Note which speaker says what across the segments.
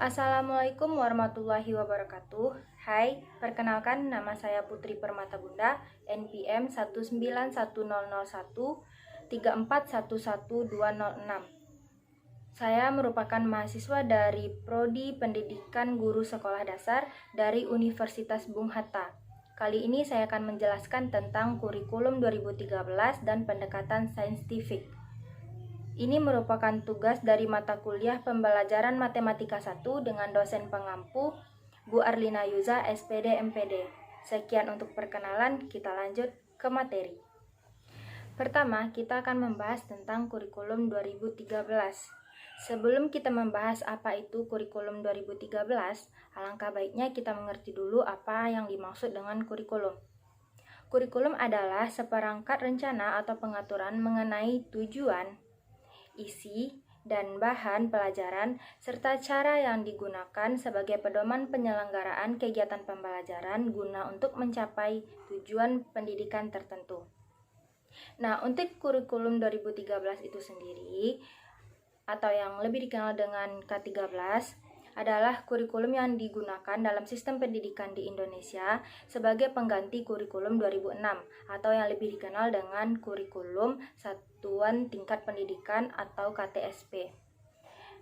Speaker 1: Assalamualaikum warahmatullahi wabarakatuh. Hai, perkenalkan nama saya Putri Permata Bunda, NPM 1910134111206. Saya merupakan mahasiswa dari Prodi Pendidikan Guru Sekolah Dasar dari Universitas Bung Hatta. Kali ini saya akan menjelaskan tentang kurikulum 2013 dan pendekatan saintifik. Ini merupakan tugas dari mata kuliah pembelajaran Matematika 1 dengan dosen pengampu Bu Arlina Yuza, SPD MPD. Sekian untuk perkenalan, kita lanjut ke materi. Pertama, kita akan membahas tentang kurikulum 2013. Sebelum kita membahas apa itu kurikulum 2013, alangkah baiknya kita mengerti dulu apa yang dimaksud dengan kurikulum. Kurikulum adalah seperangkat rencana atau pengaturan mengenai tujuan, isi, dan bahan pelajaran, serta cara yang digunakan sebagai pedoman penyelenggaraan kegiatan pembelajaran guna untuk mencapai tujuan pendidikan tertentu. Nah, untuk kurikulum 2013 itu sendiri, atau yang lebih dikenal dengan K13, adalah kurikulum yang digunakan dalam sistem pendidikan di Indonesia sebagai pengganti kurikulum 2006 atau yang lebih dikenal dengan kurikulum Satuan Tingkat Pendidikan atau KTSP.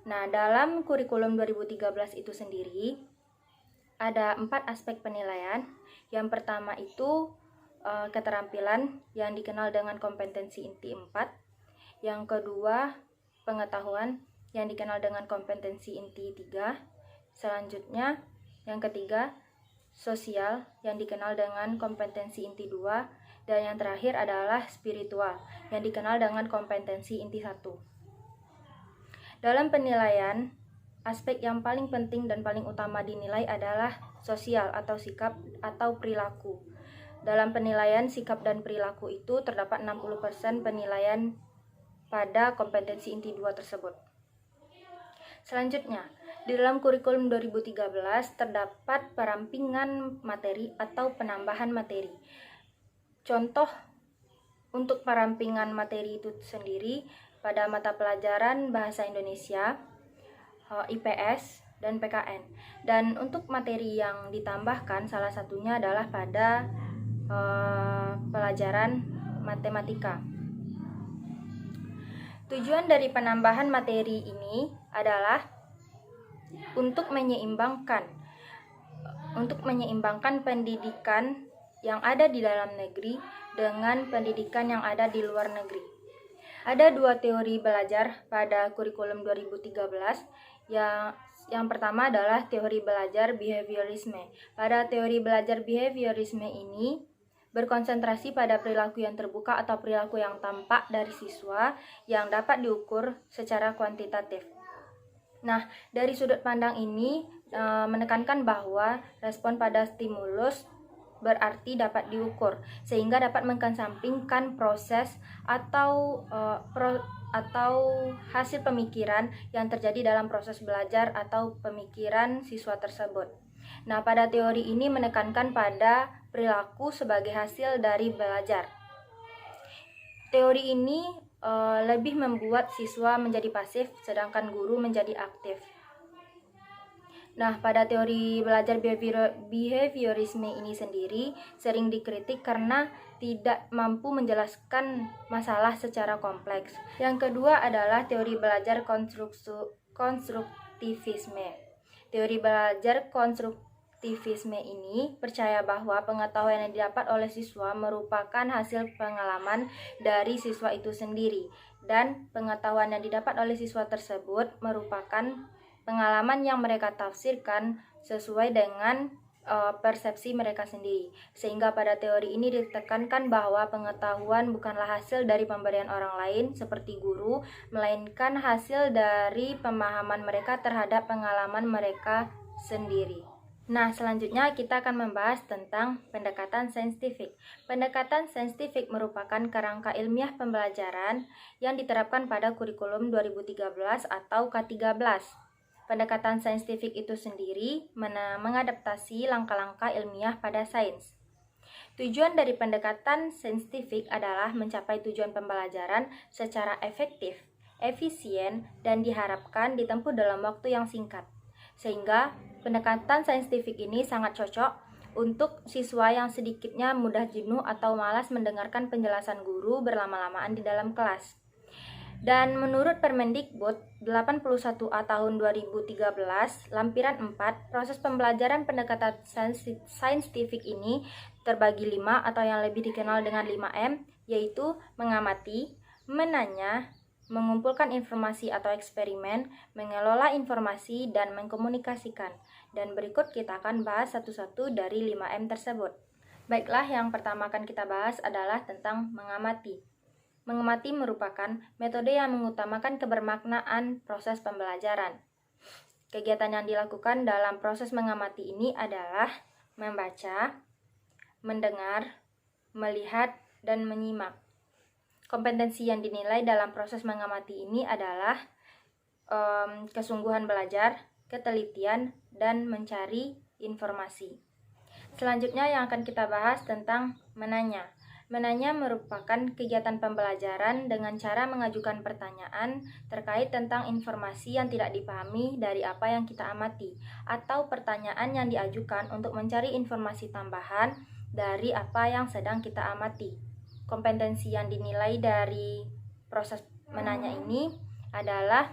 Speaker 1: Nah, dalam kurikulum 2013 itu sendiri ada 4 aspek penilaian. Yang pertama itu keterampilan yang dikenal dengan kompetensi inti 4. Yang kedua, pengetahuan yang dikenal dengan kompetensi inti 3. Selanjutnya, yang ketiga, sosial yang dikenal dengan kompetensi inti 2. Dan yang terakhir adalah spiritual yang dikenal dengan kompetensi inti 1. Dalam penilaian, aspek yang paling penting dan paling utama dinilai adalah sosial atau sikap atau perilaku. Dalam penilaian sikap dan perilaku itu terdapat 60% penilaian pada kompetensi inti 2 tersebut. Selanjutnya, di dalam kurikulum 2013 terdapat perampingan materi atau penambahan materi. Contoh untuk perampingan materi itu sendiri pada mata pelajaran Bahasa Indonesia, IPS, dan PKN. Dan untuk materi yang ditambahkan salah satunya adalah pada pelajaran Matematika. Tujuan dari penambahan materi ini adalah untuk menyeimbangkan pendidikan yang ada di dalam negeri dengan pendidikan yang ada di luar negeri. Ada 2 teori belajar pada kurikulum 2013. Yang pertama adalah teori belajar behaviorisme. Pada teori belajar behaviorisme ini berkonsentrasi pada perilaku yang terbuka atau perilaku yang tampak dari siswa yang dapat diukur secara kuantitatif. Nah, dari sudut pandang ini menekankan bahwa respon pada stimulus berarti dapat diukur, sehingga dapat mengesampingkan proses atau hasil pemikiran yang terjadi dalam proses belajar atau pemikiran siswa tersebut. Nah, pada teori ini menekankan pada perilaku sebagai hasil dari belajar. Teori ini lebih membuat siswa menjadi pasif, sedangkan guru menjadi aktif. Nah, pada teori belajar behaviorisme ini sendiri sering dikritik karena tidak mampu menjelaskan masalah secara kompleks. Yang kedua adalah teori belajar konstruktivisme. Teori belajar konstruktivisme ini percaya bahwa pengetahuan yang didapat oleh siswa merupakan hasil pengalaman dari siswa itu sendiri, dan pengetahuan yang didapat oleh siswa tersebut merupakan pengalaman yang mereka tafsirkan sesuai dengan persepsi mereka sendiri. Sehingga pada teori ini ditekankan bahwa pengetahuan bukanlah hasil dari pemberian orang lain seperti guru, melainkan hasil dari pemahaman mereka terhadap pengalaman mereka sendiri. Nah, selanjutnya kita akan membahas tentang pendekatan saintifik. Pendekatan saintifik merupakan kerangka ilmiah pembelajaran yang diterapkan pada kurikulum 2013 atau K13. Pendekatan saintifik itu sendiri mengadaptasi langkah-langkah ilmiah pada sains. Tujuan dari pendekatan saintifik adalah mencapai tujuan pembelajaran secara efektif, efisien, dan diharapkan ditempuh dalam waktu yang singkat. Sehingga pendekatan saintifik ini sangat cocok untuk siswa yang sedikitnya mudah jenuh atau malas mendengarkan penjelasan guru berlama-lamaan di dalam kelas. Dan menurut Permendikbud 81A tahun 2013, lampiran 4, proses pembelajaran pendekatan saintifik ini terbagi 5 atau yang lebih dikenal dengan 5M, yaitu mengamati, menanya, mengumpulkan informasi atau eksperimen, mengelola informasi, dan mengkomunikasikan. Dan berikut kita akan bahas satu-satu dari 5M tersebut. Baiklah, yang pertama akan kita bahas adalah tentang mengamati. Mengamati merupakan metode yang mengutamakan kebermaknaan proses pembelajaran. Kegiatan yang dilakukan dalam proses mengamati ini adalah membaca, mendengar, melihat, dan menyimak. Kompetensi yang dinilai dalam proses mengamati ini adalah kesungguhan belajar, ketelitian, dan mencari informasi. Selanjutnya yang akan kita bahas tentang menanya. Menanya merupakan kegiatan pembelajaran dengan cara mengajukan pertanyaan terkait tentang informasi yang tidak dipahami dari apa yang kita amati, atau pertanyaan yang diajukan untuk mencari informasi tambahan dari apa yang sedang kita amati. Kompetensi yang dinilai dari proses menanya ini adalah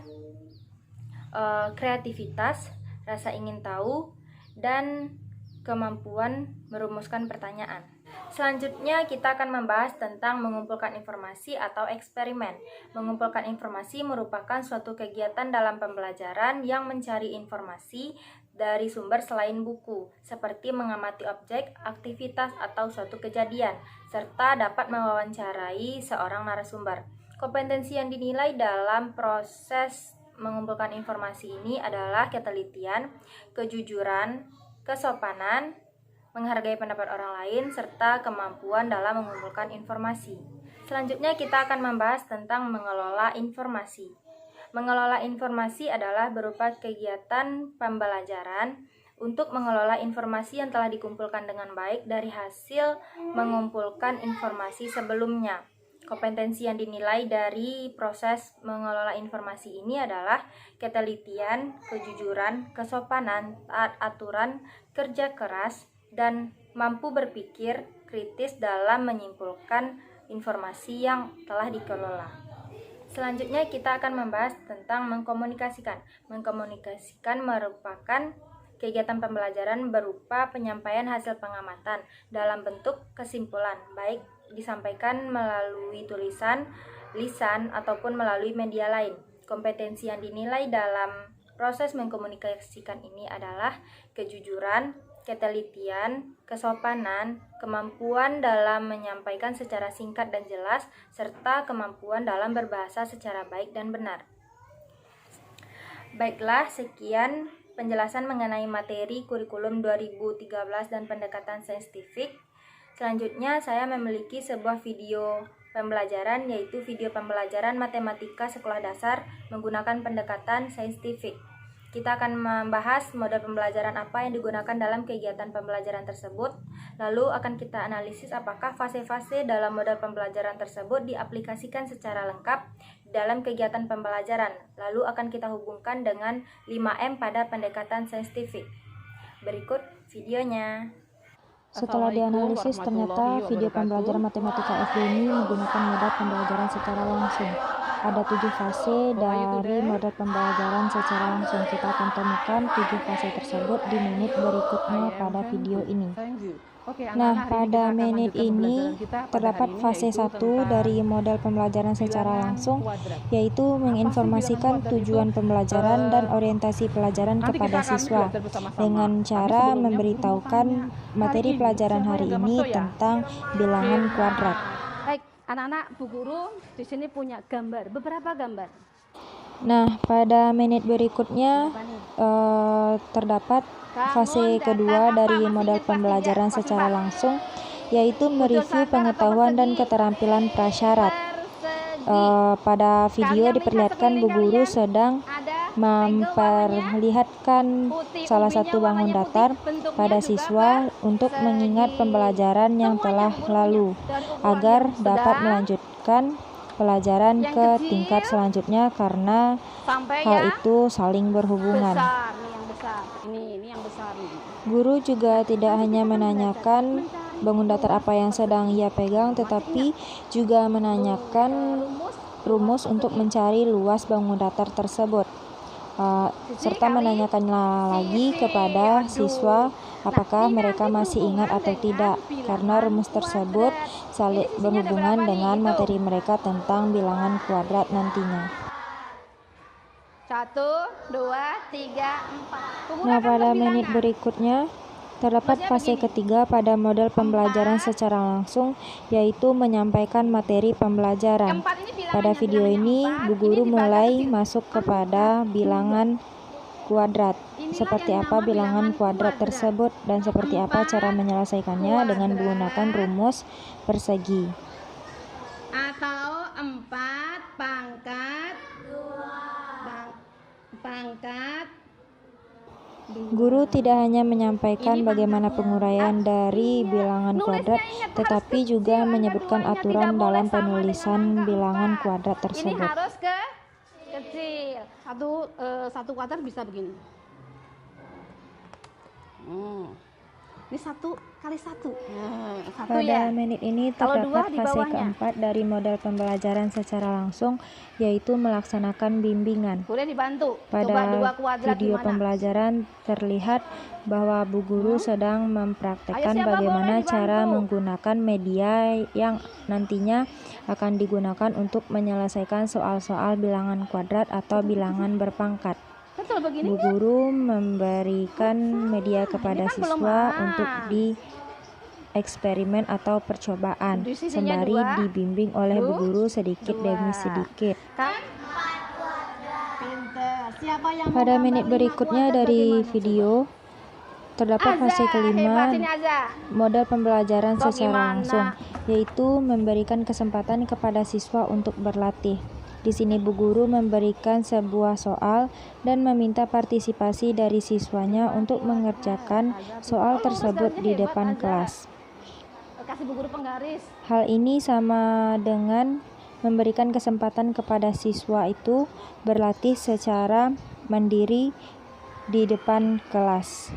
Speaker 1: kreativitas, rasa ingin tahu, dan kemampuan merumuskan pertanyaan. Selanjutnya kita akan membahas tentang mengumpulkan informasi atau eksperimen. Mengumpulkan informasi merupakan suatu kegiatan dalam pembelajaran yang mencari informasi dari sumber selain buku, seperti mengamati objek, aktivitas, atau suatu kejadian, serta dapat mewawancarai seorang narasumber. Kompetensi yang dinilai dalam proses mengumpulkan informasi ini adalah ketelitian, kejujuran, kesopanan, menghargai pendapat orang lain, serta kemampuan dalam mengumpulkan informasi. Selanjutnya kita akan membahas tentang mengelola informasi. Mengelola informasi adalah berupa kegiatan pembelajaran untuk mengelola informasi yang telah dikumpulkan dengan baik dari hasil mengumpulkan informasi sebelumnya. Kompetensi yang dinilai dari proses mengelola informasi ini adalah ketelitian, kejujuran, kesopanan, taat aturan, kerja keras, dan mampu berpikir kritis dalam menyimpulkan informasi yang telah dikelola. Selanjutnya kita akan membahas tentang mengkomunikasikan. Mengkomunikasikan merupakan kegiatan pembelajaran berupa penyampaian hasil pengamatan dalam bentuk kesimpulan, baik disampaikan melalui tulisan, lisan, ataupun melalui media lain. Kompetensi yang dinilai dalam proses mengkomunikasikan ini adalah kejujuran, ketelitian, kesopanan, kemampuan dalam menyampaikan secara singkat dan jelas, serta kemampuan dalam berbahasa secara baik dan benar. Baiklah, sekian penjelasan mengenai materi kurikulum 2013 dan pendekatan saintifik. Selanjutnya, saya memiliki sebuah video pembelajaran, yaitu video pembelajaran matematika sekolah dasar menggunakan pendekatan saintifik. Kita akan membahas model pembelajaran apa yang digunakan dalam kegiatan pembelajaran tersebut. Lalu akan kita analisis apakah fase-fase dalam model pembelajaran tersebut diaplikasikan secara lengkap dalam kegiatan pembelajaran. Lalu akan kita hubungkan dengan 5M pada pendekatan saintifik. Berikut videonya.
Speaker 2: Setelah dianalisis, ternyata video pembelajaran matematika SD ini menggunakan model pembelajaran secara langsung. Ada 7 fase dari model pembelajaran secara langsung. Kita akan temukan 7 fase tersebut di menit berikutnya pada video ini. Nah, pada menit ini terdapat fase 1 dari model pembelajaran secara langsung, yaitu menginformasikan tujuan pembelajaran dan orientasi pelajaran kepada siswa dengan cara memberitahukan materi pelajaran hari ini tentang bilangan kuadrat.
Speaker 3: Baik, anak-anak, Bu Guru di sini punya gambar, beberapa gambar.
Speaker 2: Nah, pada menit berikutnya terdapat fase kedua dari model pembelajaran secara langsung, yaitu mereview pengetahuan dan keterampilan prasyarat. Pada video diperlihatkan Bu Guru sedang memperlihatkan salah satu bangun datar pada siswa untuk mengingat pembelajaran yang telah lalu agar dapat melanjutkan pelajaran ke tingkat selanjutnya karena hal itu saling berhubungan.
Speaker 3: besar. Ini yang besar ini.
Speaker 2: Guru juga tidak hanya menanyakan bangun datar apa yang sedang ia pegang, tetapi juga menanyakan rumus untuk mencari luas bangun datar tersebut. Serta menanyakan lagi kepada siswa apakah mereka masih ingat atau tidak, karena rumus tersebut saling berhubungan dengan materi mereka tentang bilangan kuadrat nantinya.
Speaker 3: 1, 2, 3, 4.
Speaker 2: Nah, pada menit berikutnya terdapat fase ketiga pada model pembelajaran secara langsung, yaitu menyampaikan materi pembelajaran. Pada video ini, Bu Guru mulai masuk kepada bilangan kuadrat. Seperti apa bilangan kuadrat tersebut dan seperti apa cara menyelesaikannya dengan menggunakan rumus persegi.
Speaker 3: Atau 4 pangkat 2 pangkat.
Speaker 2: Guru tidak hanya menyampaikan bagaimana penguraian dari bilangan kuadrat, tetapi juga menyebutkan aturan dalam penulisan bilangan kuadrat
Speaker 3: Ini
Speaker 2: tersebut.
Speaker 3: harus kecil. Satu kuadrat bisa begini. Ini 1 kali 1. Satu
Speaker 2: Pada
Speaker 3: ya.
Speaker 2: menit ini
Speaker 3: Kalau
Speaker 2: terdapat
Speaker 3: dua di
Speaker 2: fase
Speaker 3: bawahnya.
Speaker 2: keempat dari model pembelajaran secara langsung, yaitu melaksanakan bimbingan.
Speaker 3: Boleh dibantu. Coba
Speaker 2: Pada
Speaker 3: 2 kuadrat
Speaker 2: video
Speaker 3: gimana?
Speaker 2: pembelajaran terlihat bahwa Bu Guru sedang mempraktekkan
Speaker 3: Ayo, siapa
Speaker 2: bagaimana
Speaker 3: boleh
Speaker 2: cara
Speaker 3: dibantu?
Speaker 2: menggunakan media yang nantinya akan digunakan untuk menyelesaikan soal-soal bilangan kuadrat atau bilangan berpangkat.
Speaker 3: Betul begini
Speaker 2: Bu
Speaker 3: ya?
Speaker 2: Guru memberikan media kepada
Speaker 3: ini kan belum
Speaker 2: siswa
Speaker 3: A.
Speaker 2: untuk eksperimen atau percobaan,
Speaker 3: Di sisinya
Speaker 2: sembari
Speaker 3: 2.
Speaker 2: dibimbing oleh Bu Guru sedikit
Speaker 3: 2.
Speaker 2: demi sedikit.
Speaker 3: Pinter. Siapa yang mau
Speaker 2: Pada
Speaker 3: gambar
Speaker 2: menit
Speaker 3: 5
Speaker 2: berikutnya
Speaker 3: kuadrat
Speaker 2: dari
Speaker 3: bagaimana?
Speaker 2: video terdapat fase
Speaker 3: Hebat,
Speaker 2: kelima
Speaker 3: sini Azza.
Speaker 2: model pembelajaran
Speaker 3: Kok
Speaker 2: secara
Speaker 3: gimana?
Speaker 2: langsung, yaitu memberikan kesempatan kepada siswa untuk berlatih. Di sini Bu Guru memberikan sebuah soal dan meminta partisipasi dari siswanya untuk mengerjakan soal tersebut di depan kelas.
Speaker 3: Kasih Bu Guru penggaris.
Speaker 2: Hal ini sama dengan memberikan kesempatan kepada siswa itu berlatih secara mandiri di depan kelas.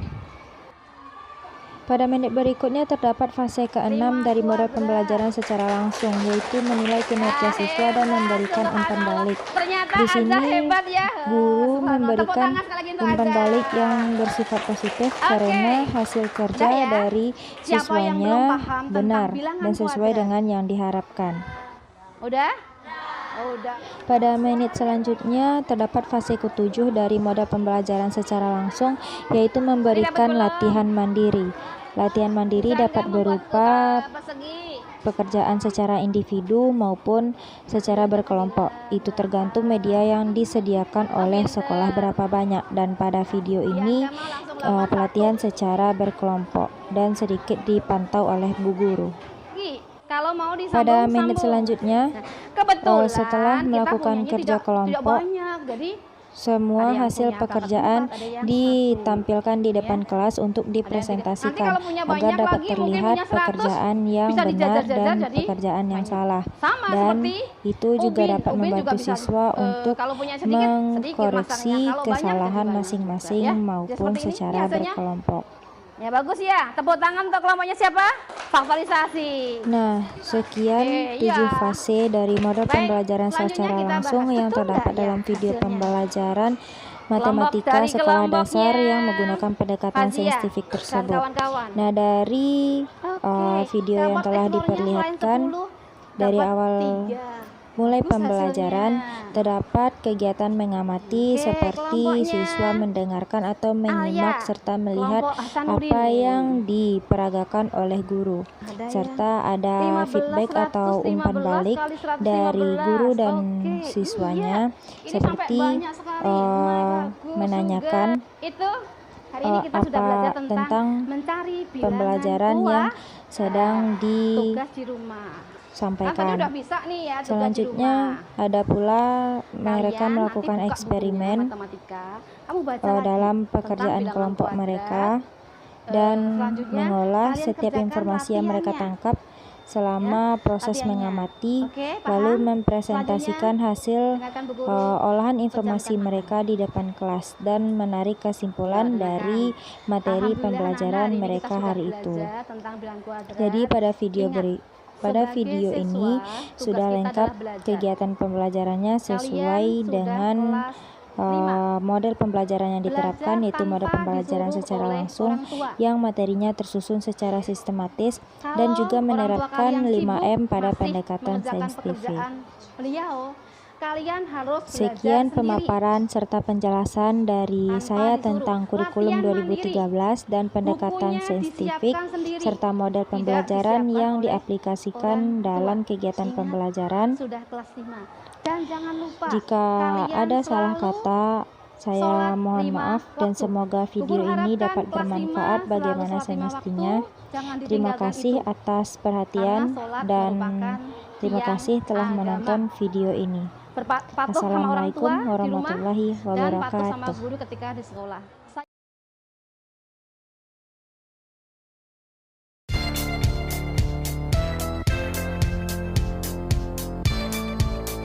Speaker 2: Pada menit berikutnya terdapat fase ke-6 dari model pembelajaran secara langsung, yaitu menilai kinerja siswa dan memberikan umpan balik.
Speaker 3: Ternyata
Speaker 2: Di
Speaker 3: Azza
Speaker 2: sini
Speaker 3: hebat ya.
Speaker 2: guru
Speaker 3: Subhanallah. Tepuk
Speaker 2: memberikan
Speaker 3: tangan sekali lagi untuk
Speaker 2: umpan
Speaker 3: Azza.
Speaker 2: balik yang bersifat positif karena hasil kerja
Speaker 3: Udah ya?
Speaker 2: dari
Speaker 3: Siapa yang
Speaker 2: siswanya
Speaker 3: belum paham tentang
Speaker 2: benar
Speaker 3: bilangan
Speaker 2: dan sesuai
Speaker 3: kuadrat?
Speaker 2: dengan yang diharapkan.
Speaker 3: Udah? Oh, udah.
Speaker 2: Pada menit selanjutnya terdapat fase ke-7 dari model pembelajaran secara langsung, yaitu memberikan latihan mandiri. Latihan mandiri dapat berupa
Speaker 3: persegi.
Speaker 2: pekerjaan secara individu maupun secara berkelompok. Itu tergantung media yang disediakan oleh sekolah berapa banyak, dan pada video ini pelatihan secara berkelompok dan sedikit dipantau oleh Bu Guru.
Speaker 3: Kalau mau disambung,
Speaker 2: Pada menit selanjutnya,
Speaker 3: kebetulan
Speaker 2: setelah
Speaker 3: kita
Speaker 2: melakukan
Speaker 3: punyanya
Speaker 2: kerja
Speaker 3: tidak
Speaker 2: kelompok,
Speaker 3: banyak. Jadi
Speaker 2: semua
Speaker 3: ada yang
Speaker 2: hasil
Speaker 3: punya bakat
Speaker 2: pekerjaan
Speaker 3: 4, ada yang
Speaker 2: ditampilkan di depan
Speaker 3: ya.
Speaker 2: kelas untuk
Speaker 3: Nanti
Speaker 2: dipresentasikan
Speaker 3: kalau punya
Speaker 2: agar
Speaker 3: banyak
Speaker 2: dapat
Speaker 3: lagi, mungkin
Speaker 2: terlihat
Speaker 3: punya 100,
Speaker 2: pekerjaan yang
Speaker 3: bisa
Speaker 2: benar
Speaker 3: dijajar-jajar
Speaker 2: dan
Speaker 3: jadi
Speaker 2: pekerjaan yang
Speaker 3: banyak.
Speaker 2: salah,
Speaker 3: sama
Speaker 2: dan
Speaker 3: seperti
Speaker 2: itu juga
Speaker 3: Ubin.
Speaker 2: dapat
Speaker 3: Ubin juga
Speaker 2: membantu
Speaker 3: bisa,
Speaker 2: siswa untuk
Speaker 3: kalau punya sedikit
Speaker 2: mengkoreksi
Speaker 3: masangnya. Kalau banyak,
Speaker 2: kesalahan
Speaker 3: jadi banyak
Speaker 2: masing-masing
Speaker 3: juga, ya.
Speaker 2: maupun
Speaker 3: Seperti ini
Speaker 2: secara
Speaker 3: biasanya.
Speaker 2: berkelompok.
Speaker 3: Ya bagus ya. Tepuk tangan untuk kelompoknya siapa? Faktorisasi.
Speaker 2: Nah, sekian
Speaker 3: Oke,
Speaker 2: 7
Speaker 3: iya.
Speaker 2: fase dari model
Speaker 3: Baik,
Speaker 2: pembelajaran
Speaker 3: selanjutnya
Speaker 2: secara
Speaker 3: kita
Speaker 2: langsung
Speaker 3: bahas.
Speaker 2: yang
Speaker 3: Betul
Speaker 2: terdapat
Speaker 3: nggak ya
Speaker 2: dalam video
Speaker 3: hasilnya?
Speaker 2: pembelajaran
Speaker 3: Kelompok
Speaker 2: matematika
Speaker 3: dari
Speaker 2: sekolah dasar
Speaker 3: kelompoknya
Speaker 2: yang menggunakan pendekatan
Speaker 3: Fazia
Speaker 2: saintifik
Speaker 3: dan
Speaker 2: tersebut.
Speaker 3: kawan-kawan.
Speaker 2: Nah, dari
Speaker 3: Oke,
Speaker 2: video yang
Speaker 3: dapat
Speaker 2: telah
Speaker 3: eksplornya
Speaker 2: diperlihatkan
Speaker 3: selain 10,
Speaker 2: dari
Speaker 3: dapat
Speaker 2: awal
Speaker 3: 3.
Speaker 2: mulai
Speaker 3: Bagus
Speaker 2: pembelajaran,
Speaker 3: hasilnya.
Speaker 2: terdapat kegiatan mengamati
Speaker 3: Oke,
Speaker 2: seperti
Speaker 3: kelompoknya.
Speaker 2: siswa mendengarkan atau menyimak
Speaker 3: Alia,
Speaker 2: serta melihat
Speaker 3: kelompok Hasanuddin.
Speaker 2: apa yang diperagakan oleh guru,
Speaker 3: Ada
Speaker 2: serta ada
Speaker 3: 15,
Speaker 2: feedback atau
Speaker 3: 115
Speaker 2: umpan balik
Speaker 3: kali 115.
Speaker 2: dari guru dan
Speaker 3: Oke,
Speaker 2: siswanya,
Speaker 3: iya. Ini
Speaker 2: seperti
Speaker 3: sampai banyak sekali. Bagus
Speaker 2: menanyakan
Speaker 3: juga. Itu hari ini kita sudah
Speaker 2: apa
Speaker 3: belajar
Speaker 2: tentang
Speaker 3: mencari bilangan
Speaker 2: pembelajaran yang sedang
Speaker 3: tugas di rumah. Kan tadi
Speaker 2: disampaikan.
Speaker 3: udah bisa nih ya tugas di
Speaker 2: Selanjutnya
Speaker 3: rumah.
Speaker 2: ada pula mereka
Speaker 3: Kalian
Speaker 2: melakukan
Speaker 3: nanti buka
Speaker 2: eksperimen
Speaker 3: bukunya matematika. Kamu baca lagi
Speaker 2: dalam
Speaker 3: tentang
Speaker 2: pekerjaan
Speaker 3: bilangan
Speaker 2: kelompok
Speaker 3: kuadrat.
Speaker 2: mereka. dan
Speaker 3: selanjutnya,
Speaker 2: mengolah
Speaker 3: kalian
Speaker 2: setiap
Speaker 3: kerjakan
Speaker 2: informasi yang mereka
Speaker 3: latihannya.
Speaker 2: tangkap selama proses
Speaker 3: latihannya.
Speaker 2: mengamati,
Speaker 3: Oke, paham?
Speaker 2: lalu mempresentasikan hasil
Speaker 3: Dengarkan Bu Guru.
Speaker 2: olahan informasi
Speaker 3: Pejamkan
Speaker 2: mereka di depan kelas dan menarik kesimpulan
Speaker 3: Ya,
Speaker 2: dari materi
Speaker 3: Alhamdulillah,
Speaker 2: pembelajaran
Speaker 3: anak-anak,
Speaker 2: mereka
Speaker 3: kita
Speaker 2: hari
Speaker 3: sudah
Speaker 2: itu.
Speaker 3: belajar tentang bilangan kuadrat.
Speaker 2: Jadi pada
Speaker 3: Ingat,
Speaker 2: pada
Speaker 3: sebagai
Speaker 2: video
Speaker 3: siswa,
Speaker 2: ini
Speaker 3: tugas
Speaker 2: sudah
Speaker 3: kita
Speaker 2: lengkap
Speaker 3: adalah belajar.
Speaker 2: kegiatan pembelajarannya sesuai
Speaker 3: Kalian sudah
Speaker 2: dengan
Speaker 3: kelas 5.
Speaker 2: model pembelajaran yang diterapkan,
Speaker 3: Belajar
Speaker 2: yaitu model
Speaker 3: tanpa
Speaker 2: pembelajaran
Speaker 3: disuruh
Speaker 2: secara
Speaker 3: oleh
Speaker 2: langsung
Speaker 3: orang tua.
Speaker 2: yang materinya tersusun secara sistematis dan
Speaker 3: Kalau
Speaker 2: juga
Speaker 3: orang tua
Speaker 2: menerapkan
Speaker 3: kalian
Speaker 2: 5M
Speaker 3: sibuk
Speaker 2: pada
Speaker 3: masih
Speaker 2: pendekatan
Speaker 3: mengerjakan
Speaker 2: saintifik.
Speaker 3: pekerjaan beliau, kalian harus belajar
Speaker 2: Sekian
Speaker 3: sendiri
Speaker 2: pemaparan serta penjelasan dari
Speaker 3: tanpa
Speaker 2: saya
Speaker 3: disuruh.
Speaker 2: tentang kurikulum
Speaker 3: Latihan mandiri.
Speaker 2: 2013 dan pendekatan
Speaker 3: Bukunya
Speaker 2: saintifik
Speaker 3: disiapkan sendiri,
Speaker 2: serta model
Speaker 3: tidak
Speaker 2: pembelajaran
Speaker 3: disiapkan
Speaker 2: yang
Speaker 3: oleh
Speaker 2: diaplikasikan
Speaker 3: orang
Speaker 2: dalam
Speaker 3: tua.
Speaker 2: kegiatan
Speaker 3: Ingat,
Speaker 2: pembelajaran.
Speaker 3: sudah kelas 5. Dan jangan lupa,
Speaker 2: Jika
Speaker 3: kalian
Speaker 2: ada salah
Speaker 3: selalu
Speaker 2: kata, saya
Speaker 3: sholat
Speaker 2: mohon
Speaker 3: 5
Speaker 2: maaf dan
Speaker 3: waktu.
Speaker 2: semoga
Speaker 3: Bu
Speaker 2: video
Speaker 3: Guru
Speaker 2: ini
Speaker 3: harapkan
Speaker 2: dapat
Speaker 3: kelas
Speaker 2: bermanfaat
Speaker 3: 5 selalu
Speaker 2: bagaimana
Speaker 3: sholat 5
Speaker 2: semestinya.
Speaker 3: waktu, jangan
Speaker 2: Terima
Speaker 3: ditinggalkan
Speaker 2: kasih
Speaker 3: itu.
Speaker 2: atas
Speaker 3: Karena
Speaker 2: perhatian
Speaker 3: sholat
Speaker 2: dan
Speaker 3: merupakan
Speaker 2: terima
Speaker 3: tiang
Speaker 2: kasih telah
Speaker 3: agama.
Speaker 2: menonton video ini.
Speaker 3: Patuh sama orang
Speaker 2: Assalamualaikum
Speaker 3: tua di rumah
Speaker 2: warahmatullahi
Speaker 3: dan patuh sama
Speaker 2: wabarakatuh.
Speaker 3: guru ketika di sekolah.